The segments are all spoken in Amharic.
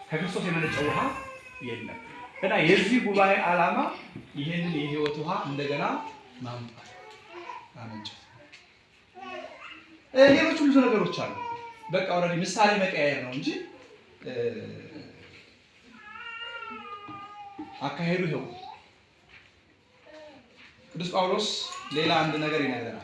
ከክርስቶስ የመነጨ ውሃ የለም እና የዚህ ጉባኤ ዓላማ ይሄንን የህይወት ውሃ እንደገና ማምጣት ማመንጨት። ሌሎች ብዙ ነገሮች አሉ። በቃ ኦልሬዲ ምሳሌ መቀያየር ነው እንጂ አካሄዱ ይኸው። ቅዱስ ጳውሎስ ሌላ አንድ ነገር ይነግረናል።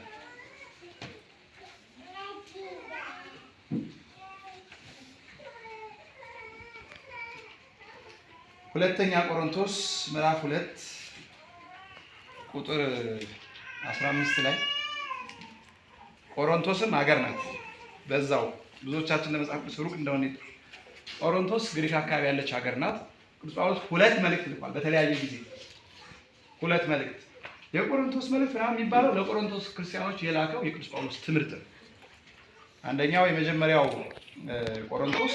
ሁለተኛ ቆሮንቶስ ምዕራፍ 2 ቁጥር 15 ላይ ቆሮንቶስም ሀገር ናት። በዛው ብዙዎቻችን ለመጽሐፍ ቅዱስ ሩቅ እንደሆነ ቆሮንቶስ ግሪክ አካባቢ ያለች ሀገር ናት። ቅዱስ ጳውሎስ ሁለት መልእክት ልኳል በተለያየ ጊዜ ሁለት መልእክት። የቆሮንቶስ መልእክት ምናምን የሚባለው ለቆሮንቶስ ክርስቲያኖች የላከው የቅዱስ ጳውሎስ ትምህርት ነው። አንደኛው የመጀመሪያው ቆሮንቶስ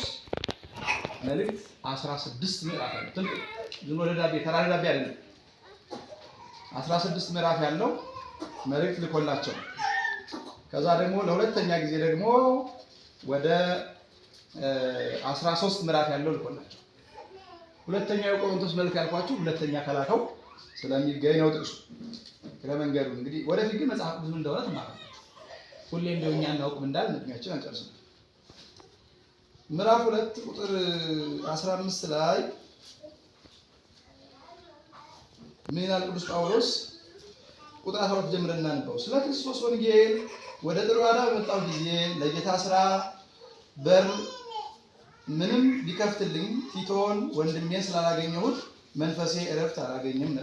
መልእክት 16 ምዕራፍ ያለው ዝም ብሎ ደብዳቤ ተራ ደብዳቤ አይደለም። 16 ምዕራፍ ያለው መልእክት ልኮላቸው ከዛ ደግሞ ለሁለተኛ ጊዜ ደግሞ ወደ 13 ምዕራፍ ያለው ልኮላቸው። ሁለተኛው የቆሮንቶስ መልእክት ያልኳችሁ ሁለተኛ ከላከው ስለሚገኝ ነው ጥቅሱ። ለመንገዱ እንግዲህ ወደፊት ግን መጽሐፍ ብዙ እንደሆነ ተማራችሁ። ሁሌ እንደኛ እናውቅም እንዳል ምክንያቱም አንጨርስም። ምዕራፍ 2 ቁጥር 15 ላይ ምን ይላል ቅዱስ ጳውሎስ? ቁጥር 12 ጀምረን እናንበው። ስለ ክርስቶስ ወንጌል ወደ ጥሮአዳ በመጣሁ ጊዜ ለጌታ ሥራ በር ምንም ቢከፍትልኝ ቲቶን ወንድሜን ስላላገኘሁት መንፈሴ እረፍት አላገኘም።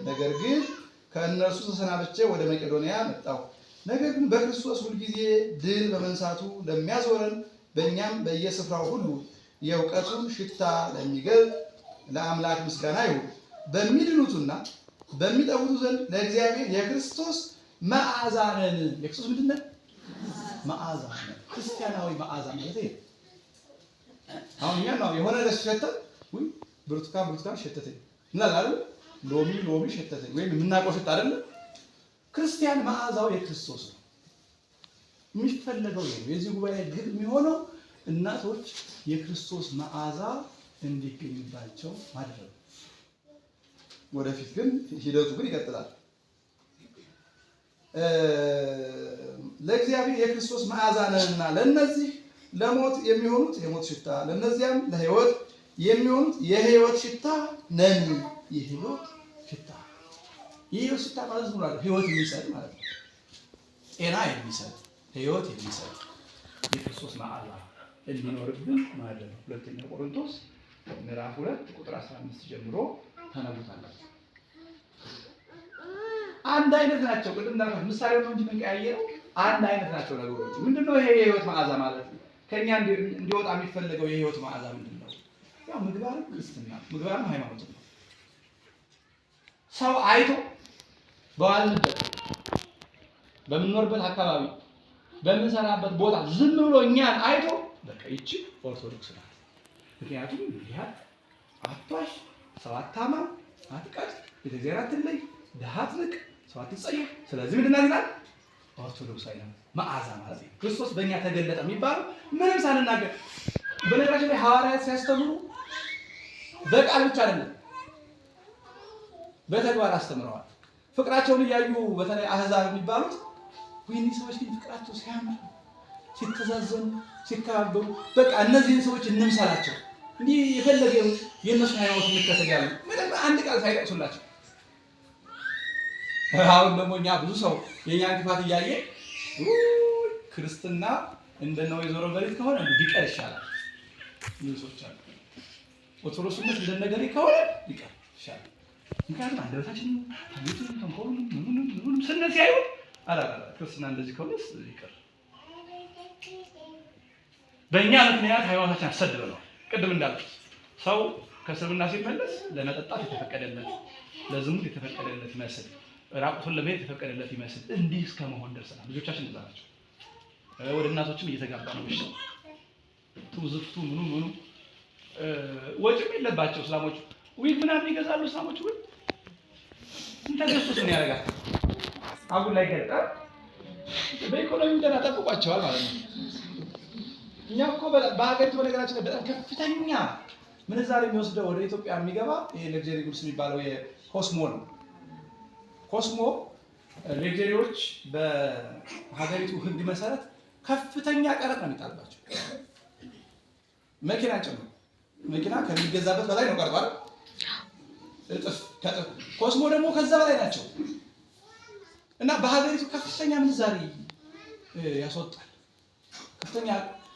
ነገር ግን ከእነርሱ ተሰናብቼ ወደ መቄዶንያ መጣሁ። ነገር ግን በክርስቶስ ሁልጊዜ ድል በመንሳቱ ለሚያዞረን በእኛም በየስፍራው ሁሉ የእውቀቱን ሽታ ለሚገልጥ ለአምላክ ምስጋና ይሁን። በሚድኑትና በሚጠፉቱ ዘንድ ለእግዚአብሔር የክርስቶስ መዓዛ ነን። የክርስቶስ ምንድን ነን? መዓዛ ነን። ክርስቲያናዊ መዓዛ ማለት ይሄ። አሁን እኛ ነው የሆነ ነገር ሲሸተን ወይ ብርቱካን ሸተተኝ እንላለን አይደል? ሎሚ ሸተተኝ ወይም የምናውቀው ሽታ አይደል? ክርስቲያን መዓዛው የክርስቶስ ነው። የሚፈለገው ነው። የዚህ ጉባኤ ግብ የሚሆነው እናቶች የክርስቶስ መዓዛ እንዲገኝባቸው ማድረግ። ወደፊት ግን ሂደቱ ግን ይቀጥላል። ለእግዚአብሔር የክርስቶስ መዓዛ ነንና ለነዚህ ለሞት የሚሆኑት የሞት ሽታ ለነዚያም ለሕይወት የሚሆኑት የሕይወት ሽታ ነን። የሕይወት ሽታ የሕይወት ሽታ ማለት ነው ሕይወት የሚሰጥ ማለት ነው። ጤና የሚሰጥ ሕይወት የሚሰጥ የክርስቶስ መዓዛ እንዲኖርብን ማለት ነው። ሁለተኛ ቆሮንቶስ ምዕራፍ 2 ቁጥር 15 ጀምሮ ታነቡታላችሁ። አንድ አይነት ናቸው። ቅድም እንዳልኩት ምሳሌው ነው እንጂ የምንቀያየረው አንድ አይነት ናቸው ነገሮች። ምንድነው ይሄ የሕይወት መዓዛ ማለት ነው? ከኛ እንዲወጣ የሚፈልገው የሕይወት መዓዛ ምንድነው? ያው ምግባርም ክርስትና ምግባርም ሃይማኖት ነው። ሰው አይቶ በዋልንበት በምንኖርበት አካባቢ በምንሰራበት ቦታ ዝም ብሎ እኛን አይቶ በቃ ይቺ ኦርቶዶክስ ናት። ምክንያቱም ይሄ አትዋሽ፣ ሰው አታማ፣ አትቀጥ፣ ቤተክርስቲያን አትለይ፣ ድሃ አትንቅ፣ ሰው አትጸየፍ። ስለዚህ ምንድን ናት ይላል? ኦርቶዶክስ አይነት መዓዛ ማለት ነው። ክርስቶስ በእኛ ተገለጠ የሚባለው ምንም ሳንናገር። በነገራችን ላይ ሐዋርያት ሲያስተምሩ በቃል ብቻ አይደለም በተግባር አስተምረዋል። ፍቅራቸውን እያዩ በተለይ አህዛብ የሚባሉት ወይኔ ሰዎች ግን ፍቅራቸው ሲያምር ሲተዛዘኑ ሲከባበሩ በቃ እነዚህን ሰዎች እንምሰላቸው እንዲህ የፈለገው የእነሱ ሃይማኖት እንከተላሉ ምንም አንድ ቃል ሳይጠቅሱላቸው። አሁን ደግሞ እኛ ብዙ ሰው የኛን ክፋት እያየ ክርስትና እንደነው የዞረ በሬት ከሆነ ቢቀር ይሻላል። ብዙ ሰዎች አሉ ኦርቶዶክስነት እንደነገሬ ከሆነ ቢቀር ይሻላል። ምክንያቱም አንደበታችን ታዩትን ተንኮሉን ምኑንም ስነስ ያዩ አላላ ክርስትና እንደዚህ ከሆነ ይቀር። በእኛ ምክንያት ሃይማኖታችን አሰድበናል። ቅድም እንዳልኩት ሰው ከእስልምና ሲመለስ ለመጠጣት የተፈቀደለት ለዝሙት የተፈቀደለት ይመስል ራቁቱን ለመሄድ የተፈቀደለት ይመስል እንዲህ እስከ መሆን ደርሰናል። ልጆቻችን እንደዛ ናቸው። ወደ እናቶችም እየተጋባ ነው። እሺ ትውዝፍቱ ምኑ ወጭም የለባቸው እስላሞች ዊግ ምናምን ይገዛሉ። እስላሞች ዊግ እንተገሱስ ምን ያደርጋል? አጉል ላይ ገጣ በኢኮኖሚ ደና ጠብቋቸዋል ማለት ነው። እኛ እኮ በሀገሪቱ በነገራችን ላይ በጣም ከፍተኛ ምንዛሬ የሚወስደው ወደ ኢትዮጵያ የሚገባ ይሄ ለግጀሪ ጉድስ የሚባለው የኮስሞ ነው። ኮስሞ ሌክቸሪዎች በሀገሪቱ ሕግ መሰረት ከፍተኛ ቀረጥ ነው የሚጣልባቸው። መኪና ጨምሮ መኪና ከሚገዛበት በላይ ነው ቀርጧል። እጥፍ ከጥፍ ኮስሞ ደግሞ ከዛ በላይ ናቸው እና በሀገሪቱ ከፍተኛ ምንዛሬ ያስወጣል። ከፍተኛ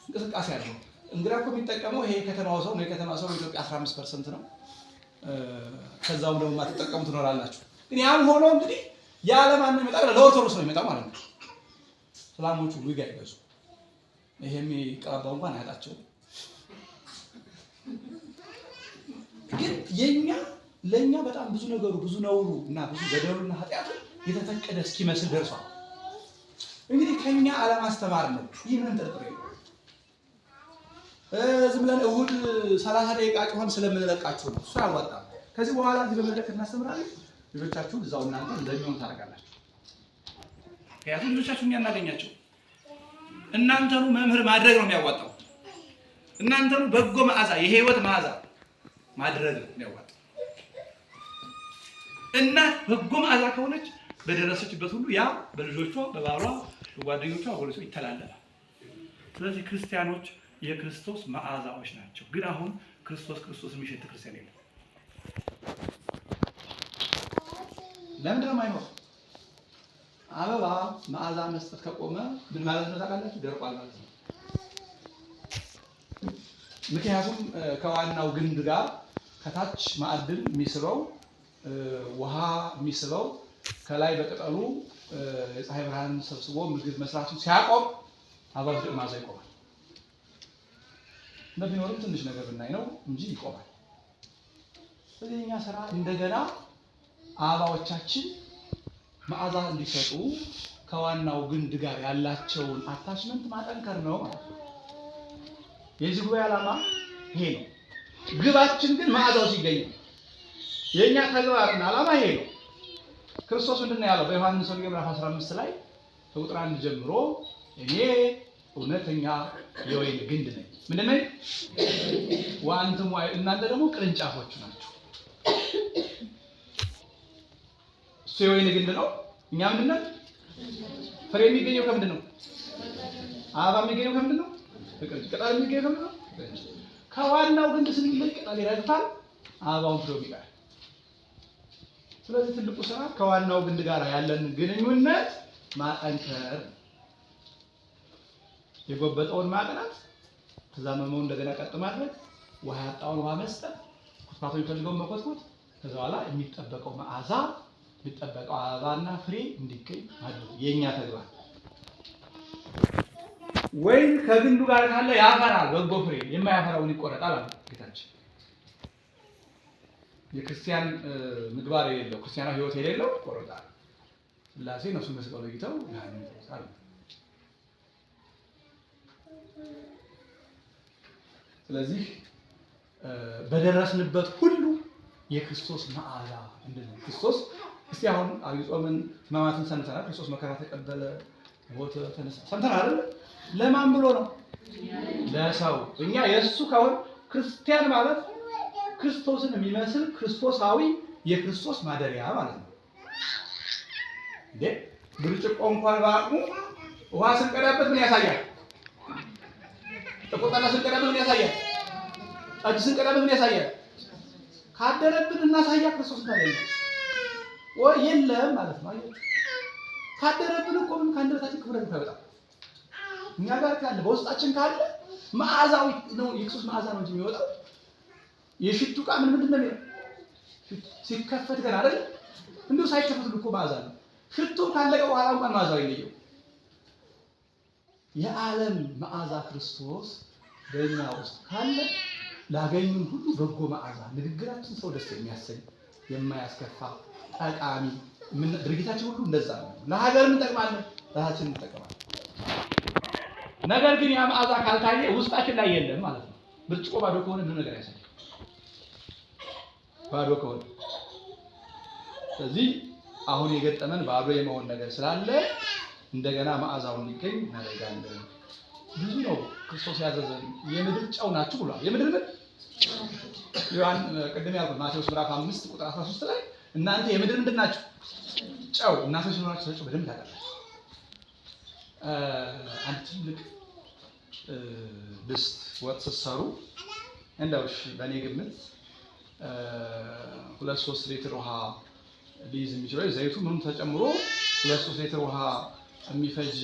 እንቅስቃሴ አለው። እንግዳ እኮ የሚጠቀመው ይሄ የከተማው ሰው ነው። የከተማ ሰው በኢትዮጵያ 15% ነው። ከዛውም ደግሞ የማትጠቀሙ ትኖራላችሁ። ግን ያም ሆኖ እንግዲህ የዓለማን ነው የሚመጣው፣ ለኦርቶዶክስ ነው የሚመጣው ማለት ነው። ሰላሞቹ ዊጋ ይገዙ። ይሄ የሚቀባባው እንኳን አያጣቸውም። ግን ለኛ በጣም ብዙ ነገሩ ብዙ ነውሩ እና ብዙ በደሉና ኃጢአቱ የተፈቀደ እስኪመስል ደርሷል። እንግዲህ ከኛ አለማስተማር ነው። ይህ ምንም ጥርጥር የለውም። ዝም ብለን እሑድ 30 ደቂቃ ጮኸን ስለምንለቃችሁ ነው። እሱ አያዋጣም። ከዚህ በኋላ እዚህ በመድረክ እናስተምራለን። ልጆቻችሁ እዛው እናንተ እንደሚሆን ታደርጋላችሁ። ምክንያቱም ልጆቻችሁ እኛ እናገኛቸው። እናንተኑ መምህር ማድረግ ነው የሚያዋጣው። እናንተኑ በጎ መዓዛ የህይወት መዓዛ ማድረግ ነው የሚያዋጣው። እናት በጎ መዓዛ ከሆነች በደረሰችበት ሁሉ ያ በልጆቿ፣ በባሏ፣ በጓደኞቿ ወለሱ ይተላለፋል። ስለዚህ ክርስቲያኖች የክርስቶስ መዓዛዎች ናቸው። ግን አሁን ክርስቶስ የሚሸት ክርስቲያን የለም። ለምንድን ነው የማይኖር? አበባ መዓዛ መስጠት ከቆመ ምን ማለት ነው ታውቃላችሁ? ደርቋል ማለት ነው። ምክንያቱም ከዋናው ግንድ ጋር ከታች ማዕድን የሚስበው ውሃ የሚስበው ከላይ በቅጠሉ የፀሐይ ብርሃንን ሰብስቦ ምግብ መስራቱን ሲያቆም አበባ መዓዛ ይቆማል። እንደሚኖርም ትንሽ ነገር ብናይ ነው እንጂ ይቆማል። ስለዚህ እኛ ስራ እንደገና አበባዎቻችን መዓዛ እንዲሰጡ ከዋናው ግንድ ጋር ያላቸውን አታችመንት ማጠንከር ነው ማለት ነው። የዚህ ጉባኤ ዓላማ ይሄ ነው። ግባችን ግን መዓዛው ሲገኝ ነው። የኛ ተግባርና ዓላማ ይሄ ነው። ክርስቶስ ምንድን ነው ያለው? በዮሐንስ ወንጌል ምዕራፍ 15 ላይ ከቁጥር 1 ጀምሮ እኔ እውነተኛ የወይን ግንድ ነኝ። ምንድን ነኝ? ወአንትሙ እናንተ ደግሞ ቅርንጫፎች ናችሁ። እሱ የወይን ግንድ ነው። እኛ ምንድን ነን? ፍሬ የሚገኘው ከምንድን ነው? አበባ የሚገኘው ከምንድን ነው? ቅጠል የሚገኘው ከምንድን ነው? ከዋናው ግንድ ስንለይ ቅጠል ይረግፋል፣ አበባውን ፍሬው ይቀራል። ስለዚህ ትልቁ ስራ ከዋናው ግንድ ጋር ያለን ግንኙነት ማጠንከር፣ የጎበጠውን ማቅናት፣ ተዛመመውን እንደገና ቀጥ ማድረግ፣ ውሃ ያጣውን ውሃ መስጠት፣ ኩትኳቶ የሚፈልገውን መኮትኮት፣ ከዛ በኋላ የሚጠበቀው መዓዛ የሚጠበቀው አበባና ፍሬ እንዲገኝ ማድረግ የኛ ተግባር። ወይም ከግንዱ ጋር ካለ ያፈራል በጎ ፍሬ፣ የማያፈራውን ይቆረጣል አለ ጌታችን። የክርስቲያን ምግባር የሌለው ክርስቲያናዊ ሕይወት የሌለው ይቆረጣል። ሥላሴ ነፍሱን መስቀሉ ለይተው ያንን ይተሳል። ስለዚህ በደረስንበት ሁሉ የክርስቶስ መዓዛ እንደዚህ ክርስቶስ እስቲ አሁን አብይ ጾምን ሕማማትን ሰምተናል። ክርስቶስ መከራ ተቀበለ፣ ሞተ፣ ተነሳ ሰምተናል አይደል? ለማን ብሎ ነው? ለሰው። እኛ የእሱ ካሁን ክርስቲያን ማለት ክርስቶስን የሚመስል ክርስቶሳዊ የክርስቶስ ማደሪያ ማለት ነው። እንዴ ብርጭቆ እንኳን ባቁ ውሃ ስንቀዳበት ምን ያሳያል? ጥቁር ጠላ ስንቀዳበት ምን ያሳያል? ጠጅ ስንቀዳበት ምን ያሳያል? ካደረብን እናሳያ ክርስቶስ ማለት ነው ወይ የለም ማለት ነው። አየህ ካደረብን እኮ ምን ካንደበታችን ክብረት ይወጣል። እኛ ጋር ካለ በውስጣችን ካለ መዓዛው ነው የክርስቶስ መዓዛ ነው እንጂ የሚወጣው የሽቱ ቃ ምንድን ነው የሚለው ሲከፈት ገና አይደል? እንደው ሳይከፈት እኮ መዓዛ ነው። ሽቱ ካለቀ በኋላ እንኳን መዓዛው ይለየው። የዓለም መዓዛ ክርስቶስ በእኛ ውስጥ ካለ ላገኙን ሁሉ በጎ መዓዛ፣ ንግግራችን ሰው ደስ የሚያሰኝ የማያስከፋ ጠቃሚ ድርጊታችን ሁሉ እንደዛ ነው። ለሀገር እንጠቅማለን፣ ለራሳችን እንጠቅማለን። ነገር ግን ያ መዓዛ ካልታየ ውስጣችን ላይ የለም ማለት ነው። ብርጭቆ ባዶ ከሆነ ምን ነገር ያሳያል? ባዶ ከሆነ። ስለዚህ አሁን የገጠመን ባዶ የመሆን ነገር ስላለ እንደገና መዓዛውን እንዲገኝ እናደርጋለን። ብዙ ነው ክርስቶስ ያዘዘን። የምድር ጨው ናችሁ ብሏል። የምድር ምን ዮሐን ቅድም ያልኩት ማቴዎስ ምዕራፍ 5 ቁጥር 13 ላይ እናንተ የምድር ምንድን ናችሁ? ጨው። እናቶች ሆናችሁ ጨው በደንብ ታውቃላችሁ። አንድ ትልቅ ድስት ወጥ ስትሰሩ እንደው እሺ በእኔ ግምት 2-3 ሊትር ውሃ ሊይዝ የሚችለው ዘይቱ ምንም ተጨምሮ 2-3 ሊትር ውሃ የሚፈጅ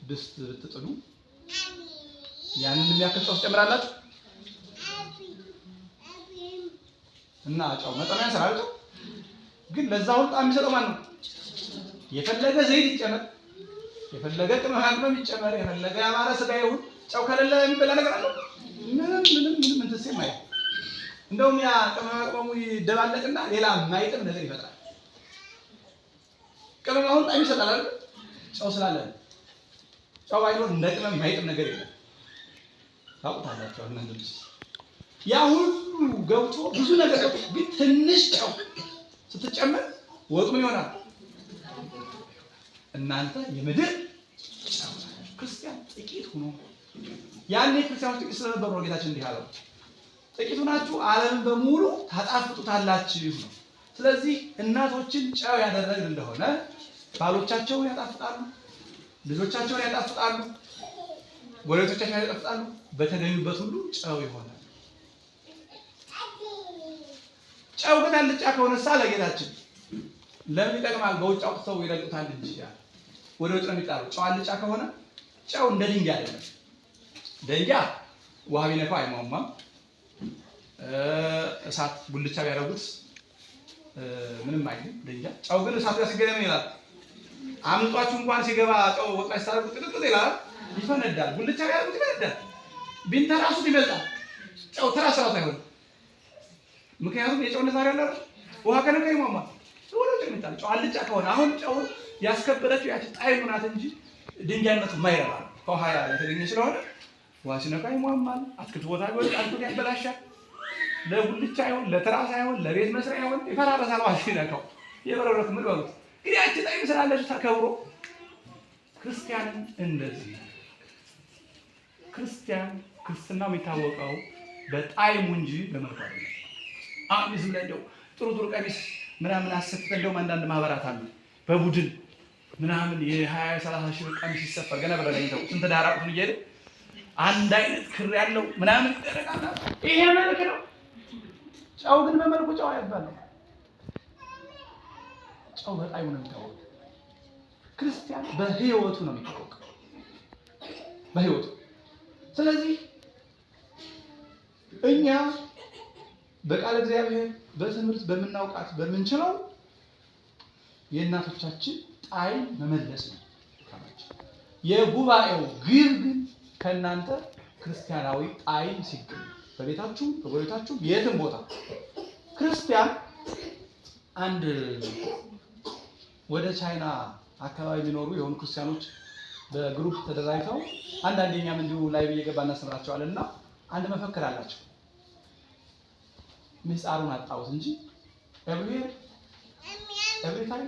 ድስት ብትጥሉ ያንን የሚያክል ጨው ትጨምራላችሁ እና ጨው መጠኑ ያንሳል። ግን ለዛ ሁሉ ጣዕም የሚሰጠው ማን ነው? የፈለገ ዘይት ይጨመር፣ የፈለገ ቅመማ ቅመም ይጨመር፣ የፈለገ ያማረ ስጋ ይሁን ጨው ከሌለ የሚበላ ነገር አለ? ምንም እንትስ የማይ እንደውም ያ ቅመማ ቅመሙ ይደባለቅና ሌላ የማይጥም ነገር ይፈጥራል። ቅመማውን ጣዕም ይሰጣል አይደል? ጨው ስላለ ጨው ባይኖር እንደ ቅመም የማይጥም ነገር የለም። ታውቁታላችሁ እናንተ ያ ሁሉ ገብቶ ብዙ ነገር ግን ትንሽ ጨው ስትጨምር ወጡ ምን ይሆናል? እናንተ የምድር ጨው ናችሁ። ክርስቲያን ጥቂት ሆኖ ያኔ ክርስቲያኖች ጥቂት ስለነበሩ ነው ጌታችን እንዲህ አለው፣ ጥቂት ሆናችሁ ዓለምን በሙሉ ታጣፍጡታላችሁ ነው። ስለዚህ እናቶችን ጨው ያደረግን እንደሆነ ባሎቻቸውን ያጣፍጣሉ፣ ልጆቻቸውን ያጣፍጣሉ፣ ጎረቤቶቻቸውን ያጣፍጣሉ፣ በተገኙበት ሁሉ ጨው ይሆናል። ጨው ግን አልጫ ከሆነሳ ለጌታችን ለምን ይጠቅማል? በውጭ አውጥተው ይረግጡታል እንጂ ወደ ውጭ ነው የሚጣለው። ጨው አልጫ ከሆነ ጨው እንደ ድንጋይ አይደለም። ድንጋይ ውሃ ቢነካው አይሟሟም። እሳት ጉልቻ ቢያደርጉት ምንም አይልም ድንጋይ። ጨው ግን እሳቱ ያስገደ ምን ይላል? አምጧችሁ እንኳን ሲገባ ጨው ወጣ ሲታረጉት ጥጥጥ ይላል፣ ይፈነዳል። ጉልቻ ቢያደርጉት ይፈነዳል። ቢንተራሱት ይበልጣል። ጨው ተራስራው አይሆንም። ምክንያቱም የጨውነት ዛሬ አለ ውሃ ከነካ ይሟሟል። ወደ ውጭ ነው የሚጣለው። ጨው አልጫ ከሆነ አሁን ጨውን ያስከበረችው ያቺ ጣዕሙ ናት እንጂ ድንጋይነቱ የማይረባ ከውሃ የተገኘ ስለሆነ ውሃ ሲነካ ይሟሟል። አትክልት ቦታ ቢወጣ አትክልት ያበላሻል። ለጉልቻ አይሆን፣ ለትራስ አይሆን፣ ለቤት መስሪያ አይሆን፣ ይፈራረሳል። ውሃ ሲነካው የበረረት ምን በሉት እንግዲህ ያቺ ጣዕም ስላለች ተከብሮ ክርስቲያንም እንደዚህ ክርስትናው የሚታወቀው በጣዕሙ እንጂ በመልኩ አይደለም። አሁን ዝም ብለህ እንደው ጥሩ ቀሚስ ምናምን አሰፍተህ እንደውም አንዳንድ ማህበራት አሉ በቡድን ምናምን የ20-30 ሺህ ቀሚስ ይሰፋል። ገና በለኝተው ስንት ዳራቁን እየሄደ አንድ አይነት ክር ያለው ምናምን ይደረጋል። ይሄ መልክ ነው። ጨው ግን በመልኩ ጨው አይባልም። ጨው በጣዕሙ ነው የሚታወቀው። ክርስቲያን በህይወቱ ነው የሚታወቀው፣ በህይወቱ። ስለዚህ እኛ በቃል እግዚአብሔር በትምህርት በምናውቃት በምንችለው የእናቶቻችን ጣዕም መመለስ ነው። የጉባኤው ግብ ግን ከእናንተ ክርስቲያናዊ ጣዕም ሲገኝ በቤታችሁ በጎረቤታችሁ የትም ቦታ ክርስቲያን አንድ ወደ ቻይና አካባቢ የሚኖሩ የሆኑ ክርስቲያኖች በግሩፕ ተደራጅተው አንዳንደኛም እንዲሁ ላይ እየገባ እናስተምራቸዋለን እና አንድ መፈክር አላቸው። ምህጻሩን አጣሁት እንጂ everywhere every time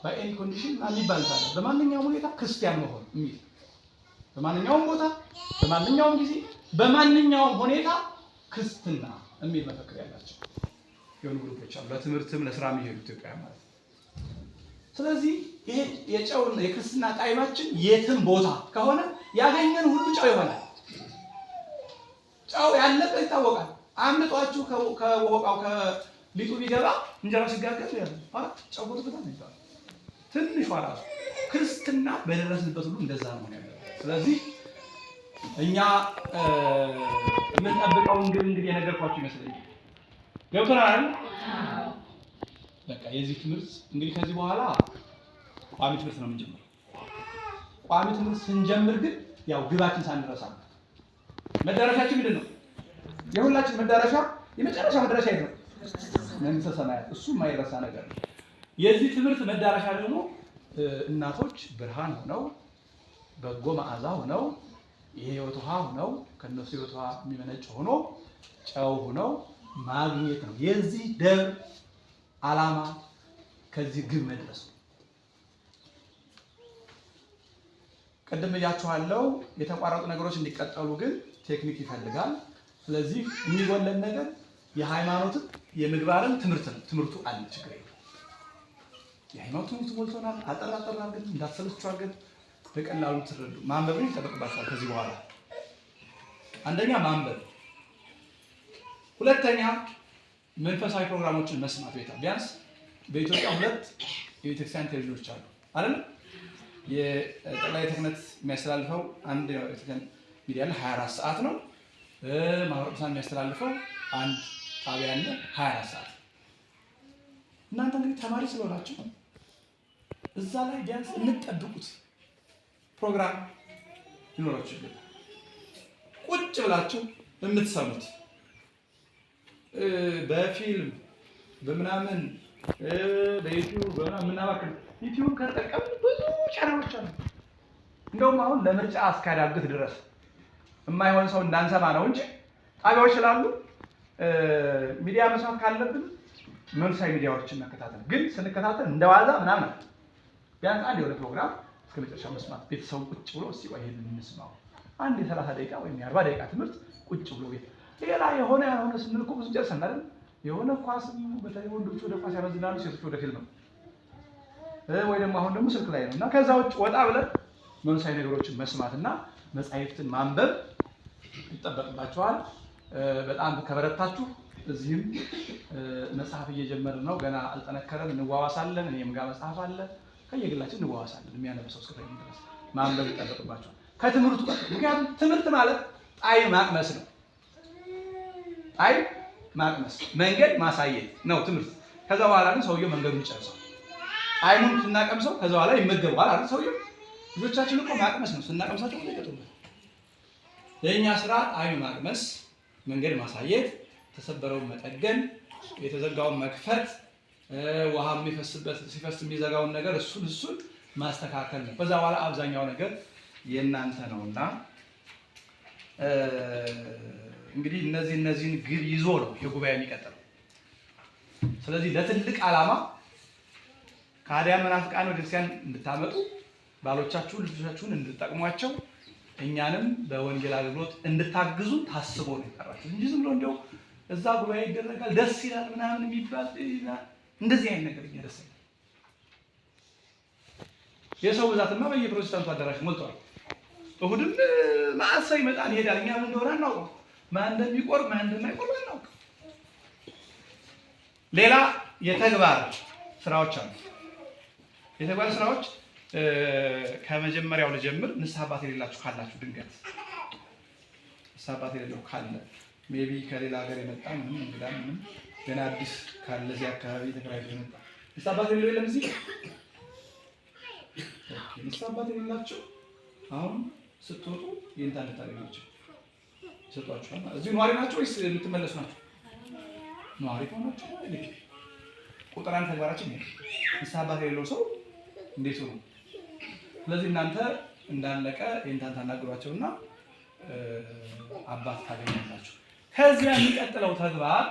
by any condition የሚባል ታዲያ በማንኛውም ሁኔታ ክርስቲያን መሆን የሚል በማንኛውም ቦታ በማንኛውም ጊዜ በማንኛውም ሁኔታ ክርስትና የሚል መፈክር ያላቸው የሆኑ ግሩፖች አሉ። ለትምህርትም ለስራ የሚሄዱ ኢትዮጵያ ማለት ነው። ስለዚህ ይሄ የጨው የክርስትና ጣዕማችን የትም ቦታ ከሆነ ያገኘን ሁሉ ጨው ይሆናል። ጨው ያለበት ይታወቃል። አምጧችሁ ከወቃው ከሊጡ ቢገባ እንጀራ ሲጋገር ያለው ጨው ቦታው ይባላል። ትንሽ ዋራሱ ክርስትና በደረስንበት ሁሉ እንደዛ ነው ያለው። ስለዚህ እኛ የምንጠብቀው እንግዲህ የነገርኳችሁ ይመስለኛል። ገብቶናል? በቃ የዚህ ትምህርት እንግዲህ ከዚህ በኋላ ቋሚ ትምህርት ነው የምንጀምረው። ቋሚ ትምህርት ስንጀምር ግን ያው ግባችን ሳንረሳ መዳረሻችን ምንድን ነው? የሁላችን መዳረሻ የመጨረሻ መዳረሻ ይሄ ነው፣ መንግስተ ሰማያት። እሱ የማይረሳ ነገር ነው። የዚህ ትምህርት መዳረሻ ደግሞ እናቶች ብርሃን ሆነው በጎ መዓዛ ሆነው የህይወት ውሃ ሆነው ከነሱ ህይወት ውሃ የሚመነጭ ሆኖ ጨው ሆነው ማግኘት ነው። የዚህ ደብር ዓላማ ከዚህ ግብ መድረስ ነው። ቅድም እያችኋለሁ የተቋረጡ ነገሮች እንዲቀጠሉ ግን ቴክኒክ ይፈልጋል። ስለዚህ የሚጎለን ነገር የሃይማኖትን የምግባርን ትምህርት ነው። ትምህርቱ አለ፣ ችግር የለም። የሃይማኖት ትምህርት ሞልቶናል። አጠራጠር አድርገን እንዳትሰለቹ አድርገን በቀላሉ ትረዱ። ማንበብ ይጠበቅባችኋል ከዚህ በኋላ። አንደኛ ማንበብ፣ ሁለተኛ መንፈሳዊ ፕሮግራሞችን መስማት። ቢያንስ በኢትዮጵያ 2 የቤተክርስቲያን ቴሌቪዥኖች አሉ አይደል? የጠቅላይ ክህነት የሚያስተላልፈው አንድ የቤተክርስቲያን ሚዲያ አለ፣ 24 ሰዓት ነው። ማህበረ ቅዱሳን የሚያስተላልፈው አንድ ጣቢያ አለ፣ 24 ሰዓት። እናንተ እንግዲህ ተማሪ ስለሆናችሁ እዛ ላይ ቢያንስ እንጠብቁት ፕሮግራም ሊኖራችሁ ይገባል። ቁጭ ብላችሁ የምትሰሙት በፊልም በምናምን በዩቲዩብ በምናምን ምናባክን ዩቲዩብ ከተጠቀምን ብዙ ቻናሎች አሉ። እንደውም አሁን ለምርጫ እስካዳግት ድረስ የማይሆን ሰው እንዳንሰማ ነው እንጂ ጣቢያዎች ስላሉ ሚዲያ መስማት ካለብን መንፈሳዊ ሚዲያዎችን መከታተል። ግን ስንከታተል እንደዋዛ ምናምን ቢያንስ አንድ የሆነ ፕሮግራም እስከ መጨረሻ መስማት። ቤተሰቡ ቁጭ ብሎ እስቲ ቆይ ይሄን እንስማው፣ አንድ የ30 ደቂቃ ወይም የ40 ደቂቃ ትምህርት ቁጭ ብሎ ቤት ሌላ የሆነ ያልሆነ ስንል እኮ ብዙ ጨርሰን አይደል? የሆነ ኳስ በተለይ ወንዶቹ ወደ ኳስ ያመዝናሉ፣ ሴቶች ወደ ፊልም ነው ወይ ደግሞ አሁን ደግሞ ስልክ ላይ ነው። እና ከዛ ውጭ ወጣ ብለን መንፈሳዊ ነገሮችን መስማትና መጻሕፍትን ማንበብ ይጠበቅባችኋል። በጣም ከበረታችሁ እዚህም መጽሐፍ እየጀመርን ነው። ገና አልጠነከረም፣ እንዋዋሳለን። እኔም ጋር መጽሐፍ አለ፣ ከየግላችን እንዋዋሳለን። የሚያነበው ሰው እስከፈኝ ድረስ ማንበብ ይጠበቅባችኋል ከትምህርቱ ጋር። ምክንያቱም ትምህርት ማለት ጣዕም ማቅመስ ነው። ጣዕም ማቅመስ፣ መንገድ ማሳየት ነው ትምህርት። ከዛ በኋላ ግን ሰውየው መንገዱን ይጨርሳል። ጣዕሙን ስናቀምሰው ከዛ በኋላ ይመገባል አይደል? ሰውየው ልጆቻችን እኮ ማቅመስ ነው። ስናቀምሳቸው ይቀጥሉናል። የእኛ ስራ ጣዕም ማቅመስ፣ መንገድ ማሳየት፣ ተሰበረውን መጠገን፣ የተዘጋውን መክፈት፣ ውሃ የሚፈስበት ሲፈስ የሚዘጋውን ነገር እሱን ማስተካከል ነው። ከዛ በኋላ አብዛኛው ነገር የእናንተ ነውና እንግዲህ እነዚህን ግብ ይዞ ነው የጉባኤ የሚቀጥለው። ስለዚህ ለትልቅ ዓላማ ከሃዲያን መናፍቃን ወደ ክርስቲያን እንድታመጡ፣ ባሎቻችሁን ልጆቻችሁን እንድትጠቅሟቸው፣ እኛንም በወንጌል አገልግሎት እንድታግዙ ታስቦ ነው የጠራችሁ እንጂ ዝም ብሎ እንደው እዛ ጉባኤ ይደረጋል ደስ ይላል ምናምን የሚባል እንደዚህ አይነት ነገር ደስ ይላል። የሰው ብዛትማ በየፕሮቴስታንቱ አዳራሽ ሞልቷል። እሁድም ማዕት ሰው ይመጣል ይሄዳል። እኛ ምን እንደሆነ አናውቅም። ማን እንደሚቆርብ ማን እንደማይቆርብ አናውቅም። ሌላ የተግባር ስራዎች አሉ። የተግባር ስራዎች ከመጀመሪያው ልጀምር። ንስሐ አባት የሌላችሁ ካላችሁ ድንገት ንስሐ አባት የሌለው ካለ ሜቢ ከሌላ ሀገር የመጣ ምንም እንግዳ ምንም ገና አዲስ ካለ እዚህ አካባቢ ተከራይቶ የመጣ ንስሐ አባት የሌለው የለም እዚህ። ንስሐ አባት የሌላችሁ አሁን ስትወጡ ይንታ እንድታገኛቸው ይሰጧችኋል። እዚሁ ነዋሪ ናቸው ወይስ የምትመለሱ ናቸው? ነዋሪ ከሆናችሁ ቁጥር አንድ ተግባራችን ነው። ንስሐ አባት የሌለው ሰው እንዴት ነው? ስለዚህ እናንተ እንዳለቀ ይንታን ታናግሯቸውና አባት ታገኛላችሁ። ከዚያ የሚቀጥለው ተግባር